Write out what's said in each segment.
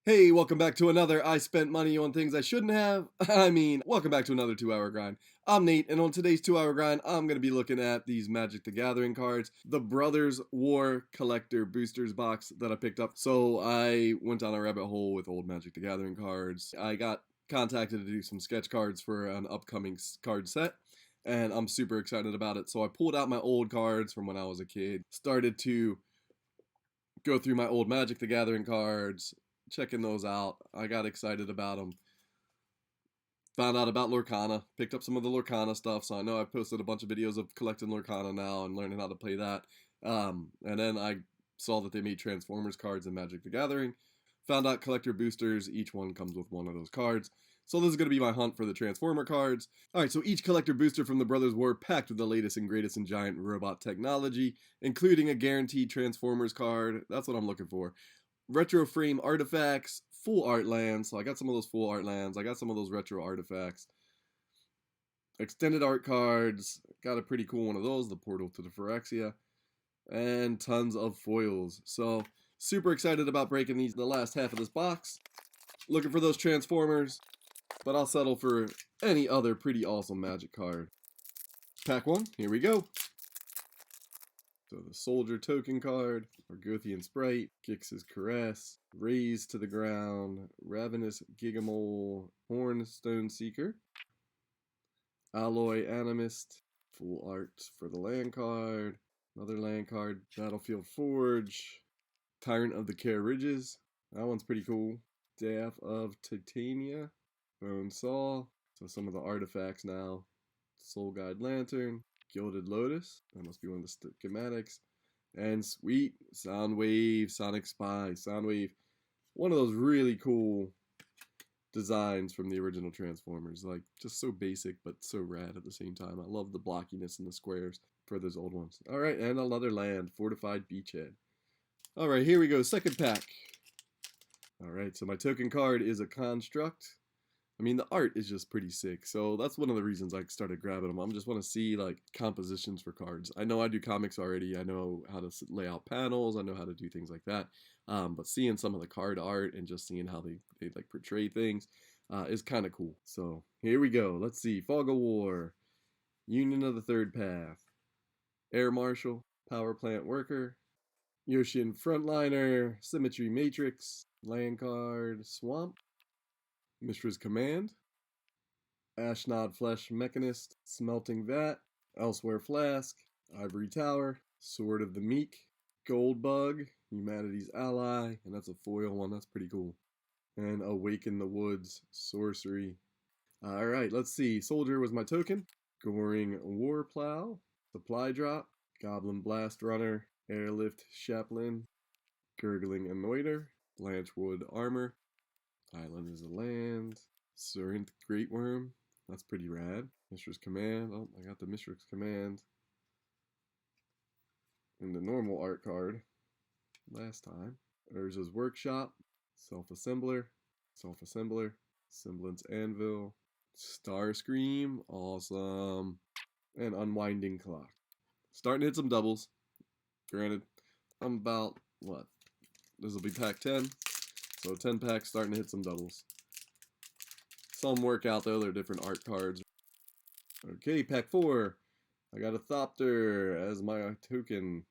Hey, welcome back to another I spent money on things I shouldn't have. Welcome back to another 2 hour grind. I'm Nate, and on today's 2 hour grind, I'm going to be looking at these Magic the Gathering cards, the Brothers War Collector Boosters box that I picked up. So I went down a rabbit hole with old Magic the Gathering cards. I got contacted to do some sketch cards for an upcoming card set, and I'm super excited about it. So I pulled out my old cards from when I was a kid, started to go through my old Magic the Gathering cards, checking those out. I got excited about them. Found out about Lorcana, picked up some of the Lorcana stuff, so I know I've posted a bunch of videos of collecting Lorcana now and learning how to play that. And then I saw that they made Transformers cards in Magic the Gathering. Found out collector boosters, each one comes with one of those cards. So this is going to be my hunt for the Transformer cards. Alright, so each collector booster from the Brothers War packed with the latest and greatest in giant robot technology, including a guaranteed Transformers card. That's what I'm looking for. Retro frame artifacts, full art lands. So I got some of those full art lands. I got some of those retro artifacts. Extended art cards. Got a pretty cool one of those, the Portal to the Phyrexia. And tons of foils. So super excited about breaking these the last half of this box. Looking for those Transformers, but I'll settle for any other pretty awesome Magic card. Pack 1, here we go. So the Soldier token card, Argothian Sprite, Gix's Caress, Raise to the Ground, Ravenous Gigamole, Hornstone Seeker, Alloy Animist, full art for the land card, another land card, Battlefield Forge, Tyrant of the Care Ridges, that one's pretty cool, Staff of Titania, Bone Saw, so some of the artifacts now, Soul Guide Lantern, Gilded Lotus, that must be one of the schematics, and sweet Soundwave, Sonic Spy, Soundwave, one of those really cool designs from the original Transformers, like just so basic but so rad at the same time. I love the blockiness and the squares for those old ones. All right, and another land, Fortified Beachhead. All right, here we go, second pack. All right, so my token card is a Construct. I mean, the art is just pretty sick, so that's one of the reasons I started grabbing them. I just want to see, like, compositions for cards. I know I do comics already. I know how to lay out panels. I know how to do things like that. But seeing some of the card art and just seeing how they like, portray things is kind of cool. So, here we go. Let's see. Fog of War, Union of the Third Path, Air Marshal, Power Plant Worker, Yoshin Frontliner, Symmetry Matrix, Land Card, Swamp, Mishra's Command, Ashnod Flesh Mechanist, Smelting Vat, Elsewhere Flask, Ivory Tower, Sword of the Meek, Gold Bug, Humanity's Ally, and that's a foil one, that's pretty cool. And Awaken the Woods, Sorcery. Alright, let's see. Soldier was my token. Goring Warplow, Supply Drop, Goblin Blast Runner, Airlift Chaplain, Gurgling Anoiter, Blanchwood Armor, Island is a land, Surinth Great Worm, that's pretty rad. Mishra's Command. Oh, I got the Mishra's Command in the normal art card last time. Urza's Workshop. Self-Assembler. Self-Assembler. Semblance Anvil. Starscream. Awesome. And Unwinding Clock. Starting to hit some doubles. Granted, I'm about, what? This will be pack 10. So 10 packs starting to hit some doubles. Some work out though, they're different art cards. Okay, pack 4. I got a Thopter as my token.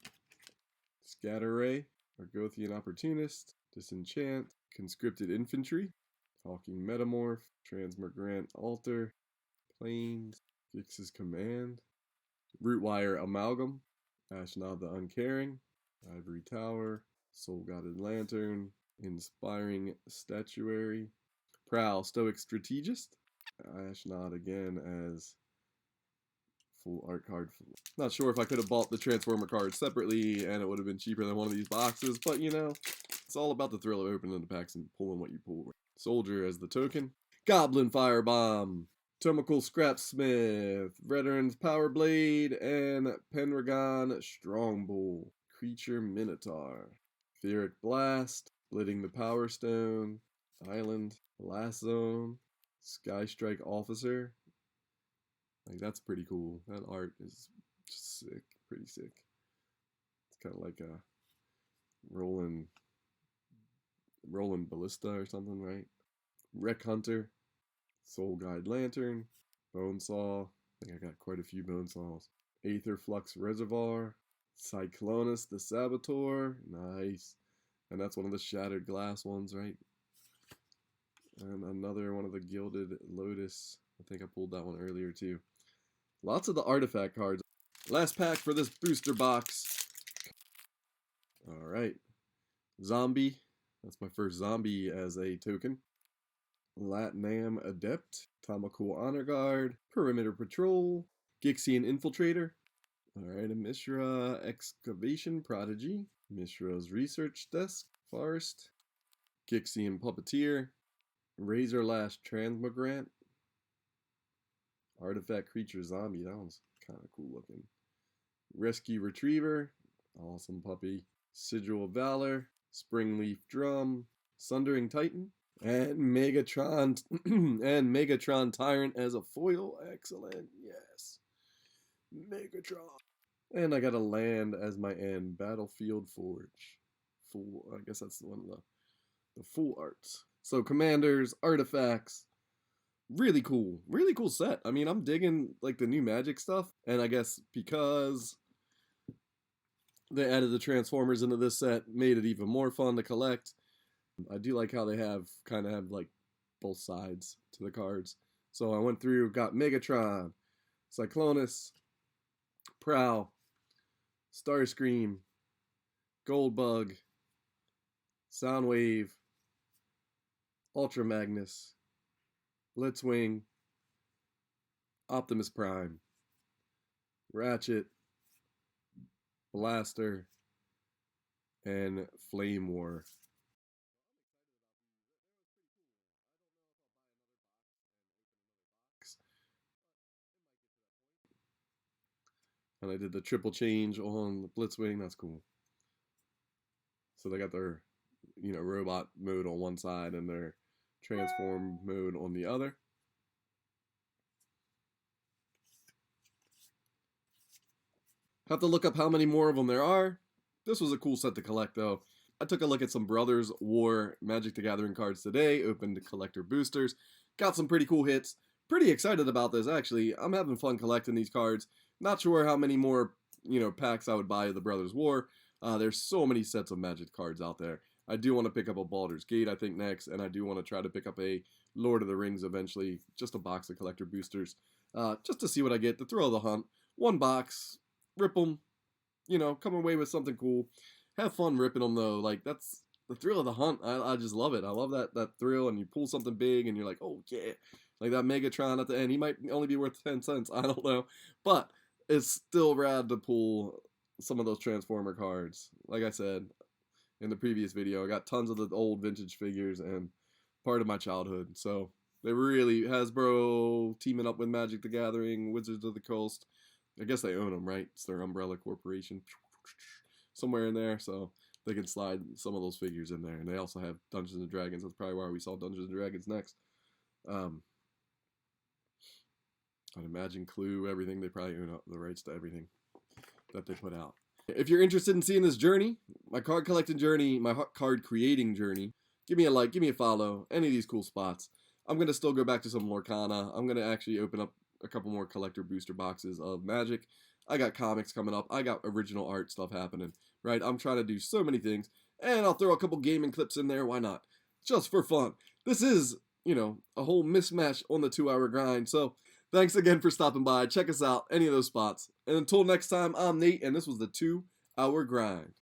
Scatter Ray, Argothian Opportunist, Disenchant, Conscripted Infantry, Talking Metamorph, Transmigrant Altar, Plains, Gix's Command, Rootwire Amalgam, Ashnod the Uncaring, Ivory Tower, Soul Guided Lantern, Inspiring Statuary, Prowl Stoic Strategist, Ashnod again as full art card. Not sure if I could have bought the Transformer card separately and it would have been cheaper than one of these boxes, but you know, it's all about the thrill of opening the packs and pulling what you pull. Soldier as the token. Goblin Firebomb, Tomical Scrapsmith, Veteran's Power Blade, and Pendragon Strongbull. Creature Minotaur. Etheric Blast, Splitting the Power Stone, Island, Blast Zone, Sky Strike Officer. Like, that's pretty cool. That art is just sick, pretty sick. It's kind of like a rolling Rolling Ballista or something, right? Wreck Hunter, Soul Guide Lantern, Bonesaw. I think I got quite a few Bonesaws. Aether Flux Reservoir, Cyclonus the Saboteur. Nice. And that's one of the Shattered Glass ones, right? And another one of the Gilded Lotus. I think I pulled that one earlier too. Lots of the artifact cards. Last pack for this booster box. Alright. Zombie. That's my first zombie as a token. Latnam Adept. Tamako Honor Guard. Perimeter Patrol. Gixian Infiltrator. Alright, a Mishra Excavation Prodigy. Mishra's Research Desk. Forest. Gixian Puppeteer. Razor Lash Transmigrant. Artifact Creature Zombie. That one's kind of cool looking. Rescue Retriever. Awesome puppy. Sigil of Valor. Springleaf Drum. Sundering Titan. And Megatron and Megatron Tyrant as a foil. Excellent. Yes. Megatron. And I got a land as my end. Battlefield Forge. Full. I guess that's one of the full arts. So commanders, artifacts. Really cool set. I mean, I'm digging like the new Magic stuff, and I guess because they added the Transformers into this set, made it even more fun to collect. I do like how they kind of have like both sides to the cards. So I went through, got Megatron, Cyclonus, Prowl, Starscream, Goldbug, Soundwave, Ultra Magnus, Blitzwing, Optimus Prime, Ratchet, Blaster, and Flame War. And I did the triple change on the Blitzwing. That's cool. So they got their, robot mode on one side and their transform mode on the other. Have to look up how many more of them there are. This was a cool set to collect, though. I took a look at some Brothers War Magic the Gathering cards today, opened collector boosters, got some pretty cool hits. Pretty excited about this, actually. I'm having fun collecting these cards. Not sure how many more, packs I would buy of the Brothers War. There's so many sets of Magic cards out there. I do want to pick up a Baldur's Gate, I think, next, and I do want to try to pick up a Lord of the Rings eventually. Just a box of collector boosters, just to see what I get. The thrill of the hunt. One box, rip them, come away with something cool. Have fun ripping them, though. Like, that's the thrill of the hunt. I just love it. I love that thrill, and you pull something big, and you're like, oh, yeah. Like that Megatron at the end. He might only be worth 10 cents. I don't know. But it's still rad to pull some of those Transformer cards. Like I said in the previous video, I got tons of the old vintage figures and part of my childhood. So they really, Hasbro teaming up with Magic the Gathering, Wizards of the Coast. I guess they own them, right? It's their umbrella corporation. Somewhere in there, so they can slide some of those figures in there. And they also have Dungeons and Dragons. That's probably why we saw Dungeons and Dragons next. I'd imagine Clue, everything. They probably own the rights to everything that they put out. If you're interested in seeing this journey, my card collecting journey, my card creating journey, give me a like, give me a follow, any of these cool spots. I'm going to still go back to some Lorcana. I'm going to actually open up a couple more collector booster boxes of Magic. I got comics coming up. I got original art stuff happening, right? I'm trying to do so many things. And I'll throw a couple gaming clips in there. Why not? Just for fun. This is, a whole mismatch on the 2-hour grind. So thanks again for stopping by. Check us out, any of those spots. And until next time, I'm Nate, and this was the 2-hour grind.